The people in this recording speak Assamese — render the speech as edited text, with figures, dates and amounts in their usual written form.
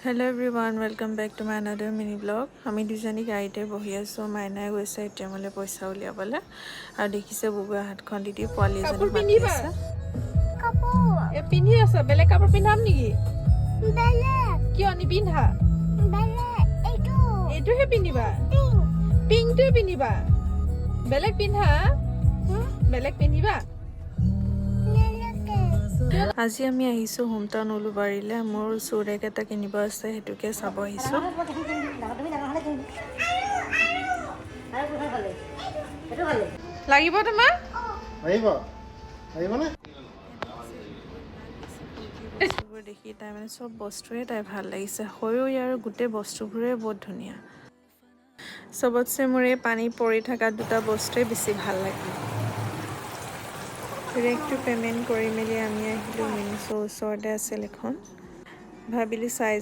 Hello everyone, welcome back to my another mini vlog. আমি দুজনী গাড়ীতে বহি আছো। মাইনাই গৈছে এটিএমলৈ পইচা উলিয়াবলৈ আৰু দেখিছে বুবুৱে হাতখন দি দি পোৱালি এজনী মাতি আছে। কাপোৰ এ পিন্ধি আছে বেলেগ কাপোৰ পিন্ধাম নেকি? বেলেগ কিয় নিপিন্ধা? বেলেগ এইটোহে পিন্ধিবা। পিংকটোৱে পিন্ধিবা। বেলেগ পিন্ধা? বেলেগ পিন্ধিবা? আজি আমি আহিছো হোম টাউন উলুবাৰীলৈ। মোৰ চুৰেক এটা কিনিব আছে, সেইটোকে চাব আহিছো। লাগিব তোমাৰ? বস্তুবোৰ দেখি তাই মানে চব বস্তুৱে তাই ভাল লাগিছে। হৈও ইয়াৰ গোটেই বস্তুবোৰে বহুত ধুনীয়া। চবতছে মোৰ এই পানী পৰি থকা দুটা বস্তুৱে বেছি ভাল লাগে। ডিৰেক্টটো পে'মেণ্ট কৰি মেলি আমি আহিলোঁ মিনিছৰ ওচৰতে আছিল এখন। ভাবিলোঁ চাই যাওঁ।